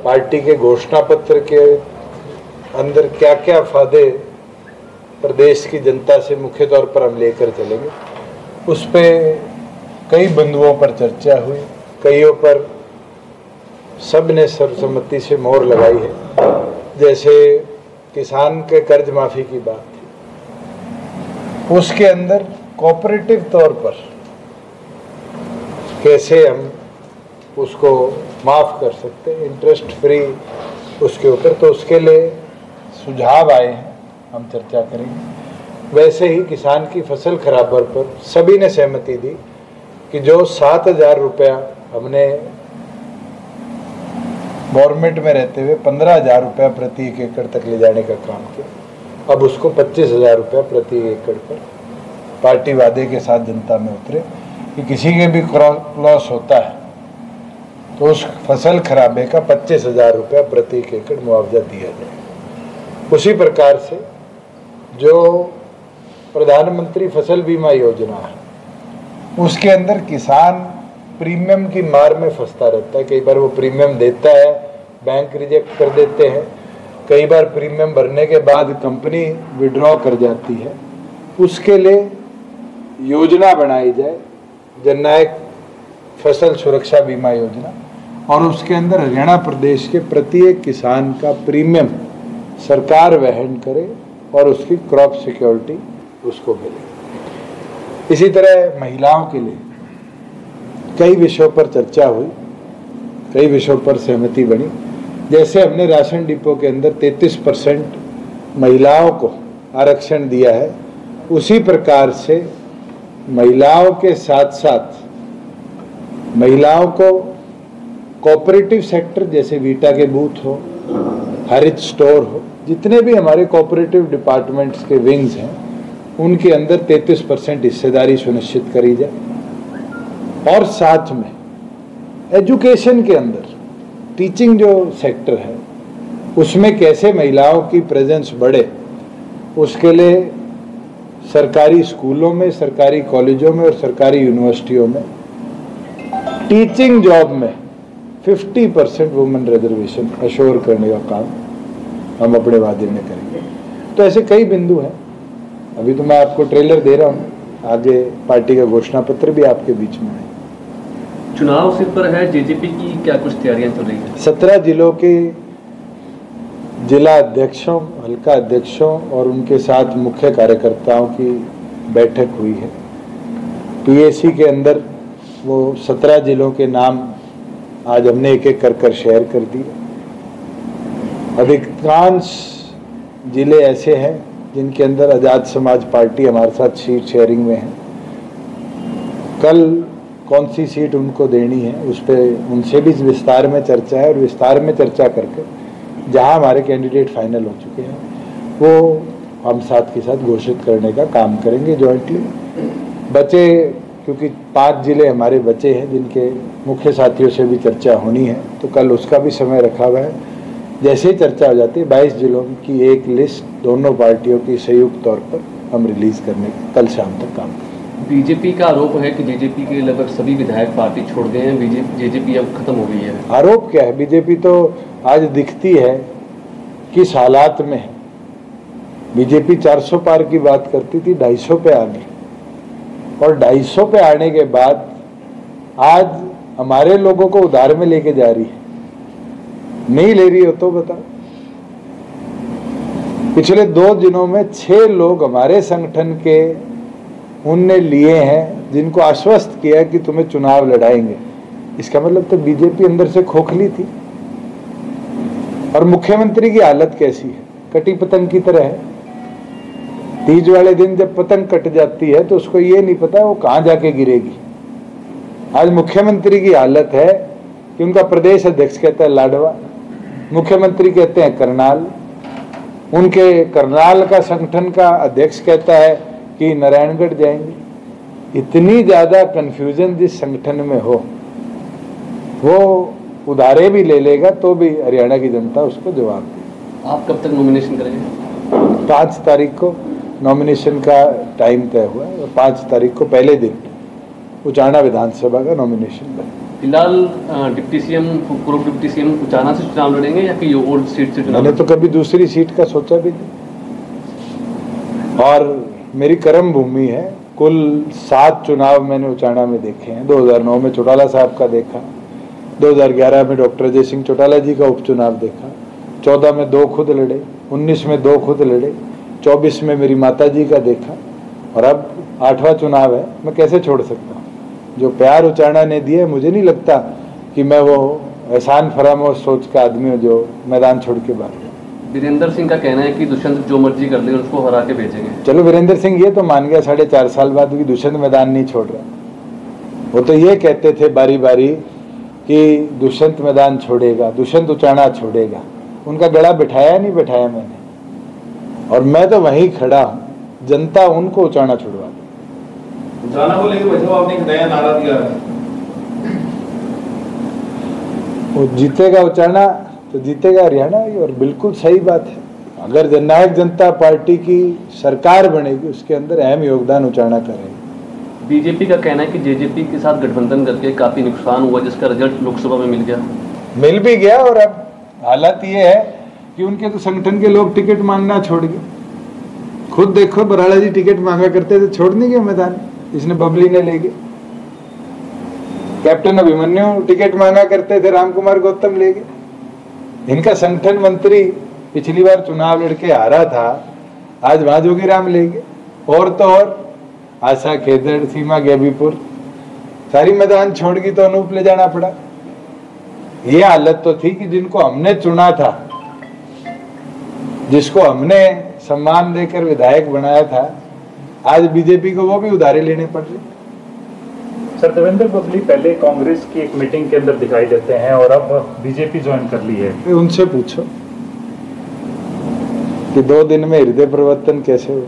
Party के घोषणा पत्र के अंदर क्या क्या फायदे प्रदेश की जनता से मुख्य तौर पर हम लेकर चलेंगे, उस पे कई बिंदुओं पर चर्चा हुई। कईयों पर सब ने सर्वसम्मति से मोहर लगाई है। जैसे किसान के कर्ज माफी की बात थी, उसके अंदर कोऑपरेटिव तौर पर कैसे हम उसको माफ़ कर सकते हैं, इंटरेस्ट फ्री उसके ऊपर, तो उसके लिए सुझाव आए हैं, हम चर्चा करेंगे। वैसे ही किसान की फसल खराबर पर सभी ने सहमति दी कि जो 7,000 रुपया हमने गवर्नमेंट में रहते हुए 15,000 रुपया प्रति एकड़ तक ले जाने का काम किया, अब उसको 25,000 रुपया प्रति एकड़ पर पार्टी वादे के साथ जनता में उतरे कि किसी के भी क्रॉप लॉस होता है तो उस फसल खराबे का 25,000 रुपया प्रति एकड़ मुआवजा दिया जाए। उसी प्रकार से जो प्रधानमंत्री फसल बीमा योजना है, उसके अंदर किसान प्रीमियम की मार में फंसता रहता है। कई बार वो प्रीमियम देता है, बैंक रिजेक्ट कर देते हैं, कई बार प्रीमियम भरने के बाद कंपनी विड्रॉ कर जाती है। उसके लिए योजना बनाई जाए, जननायक फसल सुरक्षा बीमा योजना, और उसके अंदर हरियाणा प्रदेश के प्रत्येक किसान का प्रीमियम सरकार वहन करे और उसकी क्रॉप सिक्योरिटी उसको मिले। इसी तरह महिलाओं के लिए कई विषयों पर चर्चा हुई, कई विषयों पर सहमति बनी। जैसे हमने राशन डिपो के अंदर 33% महिलाओं को आरक्षण दिया है, उसी प्रकार से महिलाओं के साथ साथ महिलाओं को कोऑपरेटिव सेक्टर जैसे वीटा के बूथ हो, हरित स्टोर हो, जितने भी हमारे कोऑपरेटिव डिपार्टमेंट्स के विंग्स हैं, उनके अंदर 33% हिस्सेदारी सुनिश्चित करी जाए। और साथ में एजुकेशन के अंदर टीचिंग जो सेक्टर है, उसमें कैसे महिलाओं की प्रेजेंस बढ़े, उसके लिए सरकारी स्कूलों में, सरकारी कॉलेजों में और सरकारी यूनिवर्सिटियों में टीचिंग जॉब में 50% वुमेन रिजर्वेशन अश्योर करने का काम हम अपने वादे में करेंगे। तो ऐसे कई बिंदु हैं। अभी तो मैं आपको ट्रेलर दे रहा हूँ, आगे पार्टी का घोषणा पत्र भी आपके बीच में है। चुनाव सिर पर है, जेजेपी की क्या कुछ तैयारियां चल रही हैं? 17 जिलों के जिला अध्यक्षों, हल्का अध्यक्षों और उनके साथ मुख्य कार्यकर्ताओं की बैठक हुई है। पीएसी के अंदर वो 17 जिलों के नाम आज हमने एक एक कर शेयर कर दिए। अधिकांश जिले ऐसे हैं जिनके अंदर आज़ाद समाज पार्टी हमारे साथ सीट शेयरिंग में है। कल कौन सी सीट उनको देनी है उस पर उनसे भी विस्तार में चर्चा है, और विस्तार में चर्चा करके जहां हमारे कैंडिडेट फाइनल हो चुके हैं वो हम साथ के साथ घोषित करने का काम करेंगे जॉइंटली। बचे, क्योंकि 5 जिले हमारे बचे हैं जिनके मुख्य साथियों से भी चर्चा होनी है, तो कल उसका भी समय रखा हुआ है। जैसे ही चर्चा हो जाती है 22 जिलों की एक लिस्ट दोनों पार्टियों की संयुक्त तौर पर हम रिलीज करने का कल शाम तक काम करेंगे। बीजेपी का आरोप है कि जेजेपी के लगभग सभी विधायक पार्टी छोड़ गए हैं, जेजेपी अब खत्म हो गई है। आरोप क्या है? बीजेपी तो आज दिखती है किस हालात में है। बीजेपी 400 पार की बात करती थी, 250 पे आ गई, और 250 पे आने के बाद आज हमारे लोगों को उधार में लेके जा रही है। नहीं ले रही हो तो बताओ। पिछले 2 दिनों में 6 लोग हमारे संगठन के उनने लिए हैं जिनको आश्वस्त किया कि तुम्हें चुनाव लड़ाएंगे। इसका मतलब तो बीजेपी अंदर से खोखली थी। और मुख्यमंत्री की हालत कैसी है? कटी पतंग की तरह है। तीज वाले दिन जब पतंग कट जाती है तो उसको ये नहीं पता वो कहां जाके गिरेगी। आज मुख्यमंत्री की हालत है कि उनका प्रदेश अध्यक्ष कहता है लाडवा, मुख्यमंत्री कहते हैं करनाल, उनके करनाल का संगठन का अध्यक्ष कहता है कि नारायणगढ़ जाएंगे। इतनी ज्यादा कंफ्यूजन जिस संगठन में हो, वो उधारे भी ले लेगा तो भी हरियाणा की जनता उसको जवाब दे। आप कब तक नॉमिनेशन करेंगे? 5 तारीख को नॉमिनेशन का टाइम तय हुआ है, और 5 तारीख को पहले दिन उचाना विधानसभा का नॉमिनेशन बने। फिलहाल डिप्टी सीएम, पूर्व डिप्टी सीएम उचाना से चुनाव लड़ेंगे या कि और सीट से चुनाव? मैंने तो कभी दूसरी सीट का सोचा भी नहीं, और मेरी कर्म भूमि है। कुल 7 चुनाव मैंने उचाना में देखे हैं। 2009 में चौटाला साहब का देखा, 2011 में डॉक्टर अजय सिंह चौटाला जी का उपचुनाव देखा, 14 में 2 खुद लड़े, 19 में 2 खुद लड़े, 24 में मेरी माता जी का देखा, और अब 8वां चुनाव है। मैं कैसे छोड़ सकता हूँ? जो प्यार उचाना ने दिए, मुझे नहीं लगता कि मैं वो एहसान फरामोश सोच का आदमी हूँ जो मैदान छोड़ के भाग गया। वीरेंद्र सिंह का कहना है कि दुष्यंत जो मर्जी कर ले उसको हरा के भेजेंगे। चलो, वीरेंद्र सिंह ये तो मान गया 4.5 साल बाद कि दुष्यंत मैदान नहीं छोड़ रहा। वो तो ये कहते थे बारी बारी कि दुष्यंत मैदान छोड़ेगा, दुष्यंत उचाना छोड़ेगा। उनका गला बिठाया नहीं बिठाया मैंने, और मैं तो वहीं खड़ा हूँ। जनता उनको उचाना छुड़वा दे। उचाना को लेकर वैसे आपने एक नया नारा दिया है, वो जीतेगा उचाना तो जीतेगा हरियाणा, और बिल्कुल सही बात है। अगर जननायक जनता पार्टी की सरकार बनेगी, उसके अंदर अहम योगदान उचाना करेगी। बीजेपी का कहना है कि जेजेपी के साथ गठबंधन करके काफी नुकसान हुआ, जिसका रिजल्ट लोकसभा में मिल भी गया। और अब हालत ये है कि उनके तो संगठन के लोग टिकट मांगना छोड़ गए। खुद देखो, बराड़ा जी टिकट मांगा करते थे, छोड़ नहीं गए मैदान, इसने बबली ने ले गए। कैप्टन अभिमन्यु टिकट मांगा करते थे, रामकुमार गौतम ले गए। इनका संगठन मंत्री पिछली बार चुनाव लड़के हारा था, आज वहां जोगीराम ले गए। और तो और आशा खेदड़, सीमा गेबीपुर सारी मैदान छोड़ गई, तो अनूप ले जाना पड़ा। ये हालत तो थी कि जिनको हमने चुना था, जिसको हमने सम्मान देकर विधायक बनाया था, आज बीजेपी को वो भी उधारे लेने पड़ रहे। सर, देवेंद्र बबली पहले कांग्रेस की एक मीटिंग के अंदर दिखाई देते हैं और अब बीजेपी ज्वाइन कर ली है। उनसे पूछो कि 2 दिन में हृदय परिवर्तन कैसे हुआ।